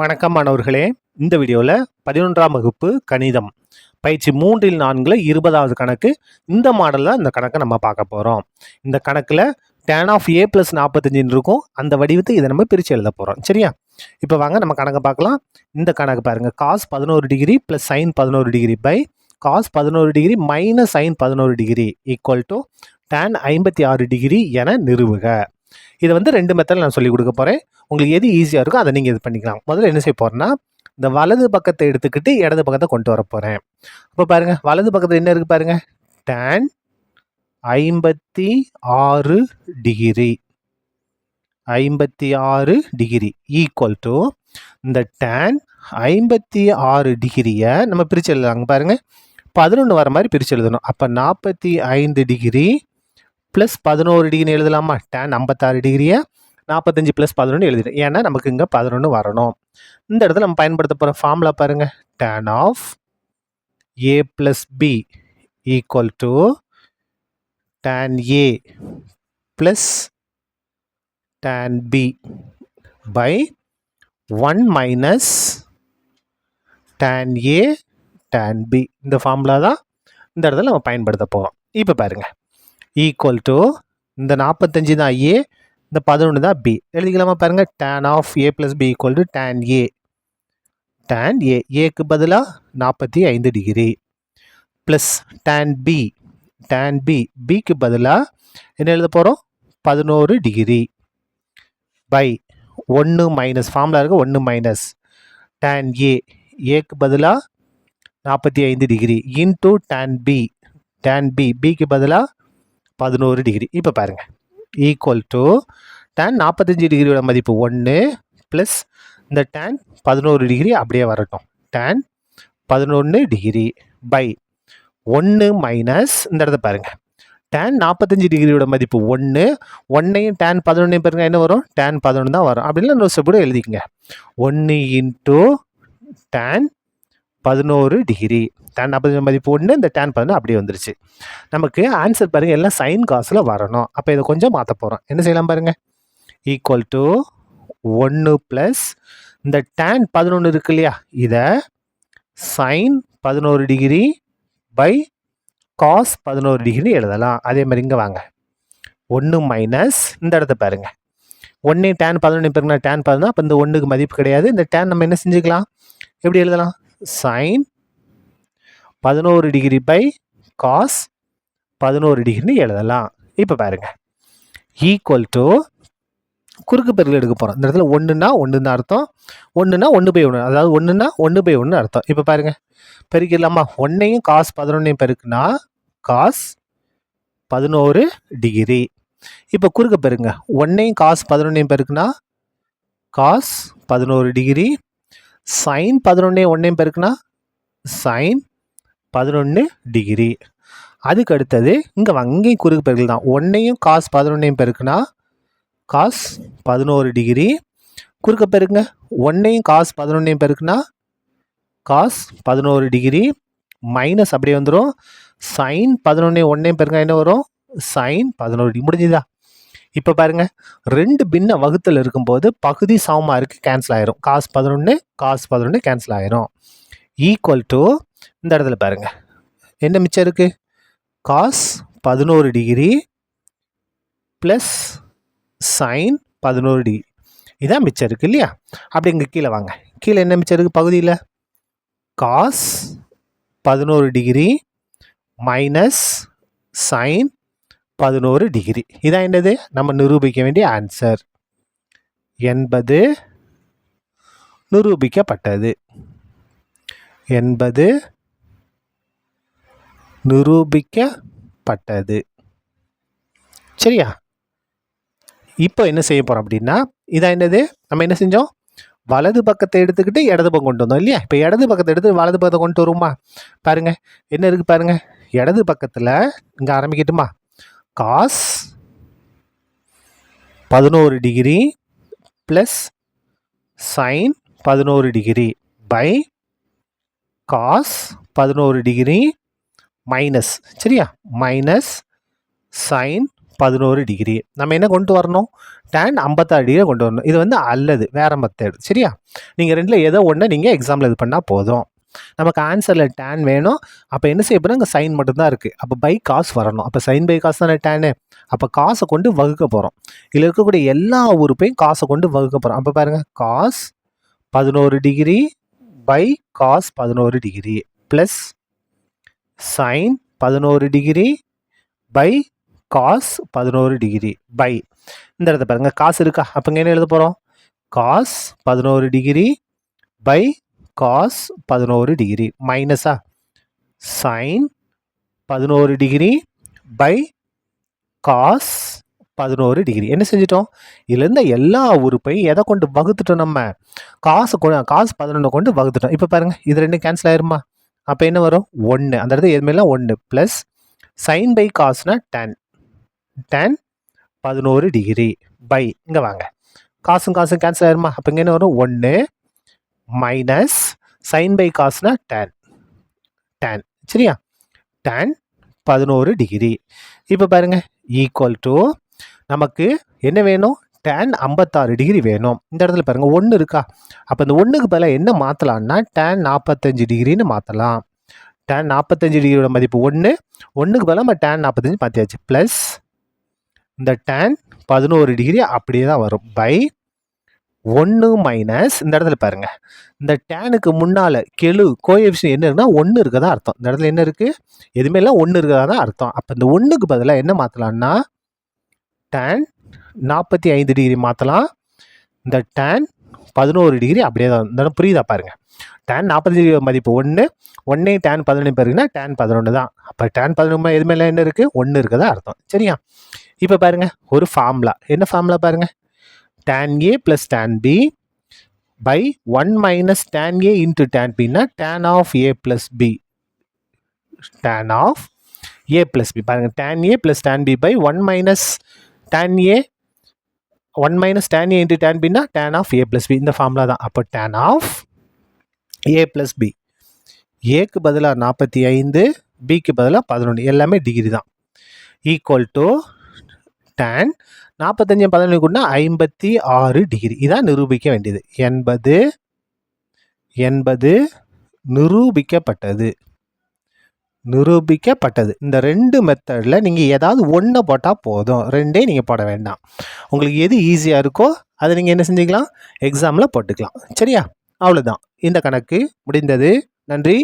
வணக்கம் மாணவர்களே. இந்த வீடியோவில் 11ஆம் வகுப்பு கணிதம் பயிற்சி 3இல் 4 20வது கணக்கு. இந்த மாடலில் இந்த கணக்கை நம்ம பார்க்க போகிறோம். இந்த கணக்கில் tan of a + 45 இருக்கும். அந்த வடிவத்தை இதை நம்ம பிரித்து எழுத போகிறோம். சரியா? இப்போ வாங்க நம்ம கணக்கை பார்க்கலாம். இந்த கணக்கு பாருங்கள். cos 11 degree + sin 11 degree by cos 11 degree - sin 11 degree equal to tan 56 degree என நிறுவுக. இதை வந்து 2 மெத்தடில் நான் சொல்லிக் கொடுக்க போகிறேன். உங்களுக்கு எது ஈஸியாக இருக்கோ அதை நீங்கள் இது பண்ணிக்கலாம். முதல்ல என்ன செய்ய போகிறேன்னா, இந்த வலது பக்கத்தை எடுத்துக்கிட்டு இடது பக்கத்தை கொண்டு வர போகிறேன். அப்போ பாருங்கள், வலது பக்கத்தில் என்ன இருக்குது பாருங்கள். tan 56 degree 56 degree equal to இந்த tan 56 டிகிரியை நம்ம பிரித்து எழுதலாங்க. பாருங்கள், 11 வர மாதிரி பிரித்து எழுதணும். அப்போ 45 டிகிரி ப்ளஸ் 11 டிகிரி எழுதலாமா? tan 56 டிகிரியை 45 + 11 எழுதிடும். ஏன்னா நமக்கு இங்கே 11 வரணும். இந்த இடத்துல நம்ம பயன்படுத்த போகிற ஃபார்முலா பாருங்கள். tan of a + b equal to tan a + tan b by 1 minus tan a tan b. இந்த ஃபார்முலா தான் இந்த இடத்துல நம்ம பயன்படுத்த போகிறோம். இப்போ பாருங்கள், ஈக்குவல் டு இந்த 45 தான் a, இந்த 11 தான் b. எழுதிக்கலாமா? பாருங்கள், tan of a + b equal to tan a. tan a, ஏக்கு பதிலாக 45 degree plus tan b, tan b, bக்கு பதிலாக என்ன எழுத போகிறோம்? 11 டிகிரி பை 1 மைனஸ் ஃபார்முலா இருக்குது, 1 மைனஸ் tan a, ஏக்கு பதிலாக 45 degree into tan b, tan b, bக்கு பதிலாக 11 டிகிரி. இப்போ பாருங்கள், ஈக்குவல் டு tan 45 டிகிரியோட மதிப்பு 1 ப்ளஸ் இந்த tan 11 டிகிரி அப்படியே வரட்டும். tan 11 டிகிரி பை 1 மைனஸ் இந்த இடத்த பாருங்கள். tan 45 டிகிரியோட மதிப்பு 1, 1ஐயும் tan 11ஐயும் பாருங்கள் என்ன வரும்? tan 11 தான் வரும். அப்படின்னா இன்னொரு ஸ்டெப் கூட எழுதிக்கங்க. 1 இன்டூ tan 11 டிகிரி. tan 45 மதிப்பு 1, இந்த tan 11 அப்படியே வந்துருச்சு. நமக்கு ஆன்சர் பாருங்கள், எல்லாம் சைன் காசில் வரணும். அப்போ இதை கொஞ்சம் மாற்ற போகிறோம். என்ன செய்யலாம் பாருங்கள். ஈக்குவல் டு 1 ப்ளஸ் இந்த tan 11 இருக்கு இல்லையா, இதை sine 11 degree by cos 11 degree எழுதலாம். அதே மாதிரி இங்கே வாங்க, 1 மைனஸ் இந்த இடத்த பாருங்கள். 1 tan 11 பெருக்குனா tan 11, அப்போ இந்த 1க்கு மதிப்பு கிடையாது. இந்த tan நம்ம என்ன செஞ்சுக்கலாம்? எப்படி எழுதலாம்? சைன் 11 டிகிரி பை காஸ் 11 டிகிரின்னு எழுதலாம். இப்போ பாருங்கள், ஈக்குவல் டு குறுக்கு பெருக்கல் எடுக்க போகிறோம். இந்த இடத்துல 1னா 1 தான் அர்த்தம், 1னா 1/1, அதாவது 1னா 1/1 அர்த்தம். இப்போ பாருங்கள், பெருக்கிடலாமா? 1ஐயும் காஸ் 11ஐயும் பெருக்குனா காஸ் 11 டிகிரி. இப்போ குறுக்க பெருங்க, 1ஐயும் காஸ் 11ஐயும் பெருக்குனா காஸ் 11 டிகிரி, சைன் 11ஐயும் 1ஐயும் பெருக்குனா சைன் 11 டிகிரி. அதுக்கு அடுத்தது இங்கே அங்கேயும் குறுக்கு பெருக்கல் தான். 1ஐயும் காஸ் 11ஐயும் பெருக்குனா காஸ் 11 டிகிரி. குறுக்க பெருக்குங்க, 1ஐயும் காஸ் 11ஐயும் பெருக்குனா காஸ் 11 டிகிரி மைனஸ் அப்படியே வந்துடும். சைன் 11ஐயும் 1ஐயும் பெருக்குனா என்ன வரும்? Sine 11 degree. முடிஞ்சுதா? இப்போ பாருங்கள், 2 பின்ன வகுத்தில் இருக்கும்போது பகுதி சமமாக இருக்குது, கேன்சல் ஆயிரும். காஸ் 11 கேன்சல் ஆயிரும். ஈக்குவல் டு இந்த இடத்துல பாருங்கள் என்ன மிச்சம் இருக்குது? Cos 11 degree plus sine 11 degree, இதான் மிச்சம் இருக்குது இல்லையா? அப்படி இங்கே கீழே வாங்க, கீழே என்ன மிச்சம் இருக்குது பகுதியில்? Cos 11 degree minus sine 11 degree. இதான் என்னது? நம்ம நிரூபிக்க வேண்டிய ஆன்சர் என்பது நிரூபிக்கப்பட்டது. என்பது நிரூபிக்கப்பட்டது. சரியா? இப்போ என்ன செய்ய போகிறோம் அப்படின்னா, இதான் என்னது? நம்ம என்ன செஞ்சோம்? வலது பக்கத்தை எடுத்துக்கிட்டு இடது பக்கம் கொண்டு வந்தோம் இல்லையா? இப்போ இடது பக்கத்தை எடுத்து வலது பக்கத்தை கொண்டு வருவோமா? பாருங்கள் என்ன இருக்குது பாருங்கள். இடது பக்கத்தில் இங்கே ஆரம்பிக்கட்டுமா? Cos 11 degree plus sine 11 degree by cos 11 degree minus, சரியா, மைனஸ் சைன் 11 டிகிரி. நம்ம என்ன கொண்டு வரணும்? tan 56 டிகிரி கொண்டு வரணும். இது வந்து அல்லது வேற மெத்தட். சரியா? நீங்கள் ரெண்டில் ஏதோ ஒன்று நீங்கள் எக்ஸாம்பிள் இது பண்ணால் போதும். நமக்கு ஆன்சரில் tan வேணும். அப்போ என்ன செய்ய போகிறோம்? இங்கே சைன் மட்டும்தான் இருக்குது. அப்போ பை காஸ் வரணும். அப்போ சைன் பை காசு தானே tan. அப்போ காசை கொண்டு வகுக்க போகிறோம். இதில் இருக்கக்கூடிய எல்லா உறுப்பையும் காசை கொண்டு வகுக்க போகிறோம். அப்போ பாருங்கள், cos 11 degree by cos 11 degree plus sine 11 degree by cos 11 degree by இந்த இடத்த பாருங்க, காசு இருக்கா? அப்போ இங்கே என்ன எழுத போகிறோம்? Cos 11 degree by cos 11 degree மைனஸா sine 11 degree by cos 11 degree. என்ன செஞ்சிட்டோம்? இதுலேருந்து எல்லா உறுப்பையும் எதை கொண்டு வகுத்துட்டோம்? நம்ம காசு 11 கொண்டு வகுத்துட்டோம். இப்போ பாருங்கள், இது ரெண்டும் கேன்சல் ஆயிருமா? அப்போ என்ன வரும்? 1. அந்த இடத்துல எதுவுமே 1 ப்ளஸ் சைன் பை காசுனா tan 11 டிகிரி பை இங்கே வாங்க, காசும் கேன்சல் ஆயிருமா? அப்போ இங்கே என்ன வரும்? 1 மைனஸ் சைன் பை காசுனா tan. சரியா? tan 11 degree. இப்போ பாருங்க, ஈக்குவல் டு நமக்கு என்ன வேணும்? tan 56 டிகிரி வேணும். இந்த இடத்துல பாருங்க 1 இருக்கா? அப்போ இந்த 1க்கு பதிலாக என்ன மாற்றலாம்னா tan 45 டிகிரின்னு மாற்றலாம். tan 45 டிகிரியோட மதிப்பு 1க்கு பதிலாக நம்ம tan 45 மாற்றியாச்சு. ப்ளஸ் இந்த tan 11 டிகிரி அப்படியே தான் வரும் பை 1 மைனஸ் இந்த இடத்துல பாருங்க, இந்த டேனுக்கு முன்னால் கோஎஃபிஷியன்ட் என்ன இருக்குன்னா 1 இருக்கதா அர்த்தம். இந்த இடத்துல என்ன இருக்குது? எதுவுமே இல்லை, 1 இருக்கதா தான் அர்த்தம். அப்போ இந்த 1க்கு பதிலாக என்ன மாற்றலாம்னா tan 45 டிகிரி மாற்றலாம். இந்த tan 11 டிகிரி அப்படியே தான். இந்த புரியுதா பாருங்கள், tan 45 டிகிரி மதிப்பு 1 tan 11 பாருங்கன்னா tan 11 தான். அப்போ tan 11 எதுவுமே இல்லை, என்ன இருக்குது? 1 இருக்கதா அர்த்தம். சரியா? இப்போ பாருங்க, ஒரு ஃபார்முலா. என்ன ஃபார்முலா பாருங்க? tan A plus tan B by 1 minus tan A into tan B னா tan of A plus B. tan of A plus B. பாருங்க, tan A plus tan B by 1 minus tan A into tan B னா tan of A plus B. இந்த formula தான். அப்போ tan of A plus B. ஏக்கு பதிலாக 45, பிக்கு பதிலாக 11, எல்லாமே டிகிரி தான். ஈக்குவல் டு tan 45 11 கூட்டினா 56 டிகிரி. இதான் நிரூபிக்க வேண்டியது. என்பது நிரூபிக்கப்பட்டது. இந்த 2 மெத்தடில் நீங்கள் ஏதாவது ஒன்றை போட்டால் போதும், 2 நீங்கள் போட வேண்டாம். உங்களுக்கு எது ஈஸியாக இருக்கோ அதை நீங்கள் என்ன செஞ்சுக்கலாம்? எக்ஸாமில் போட்டுக்கலாம். சரியா? அவ்வளோதான், இந்த கணக்கு முடிந்தது. நன்றி.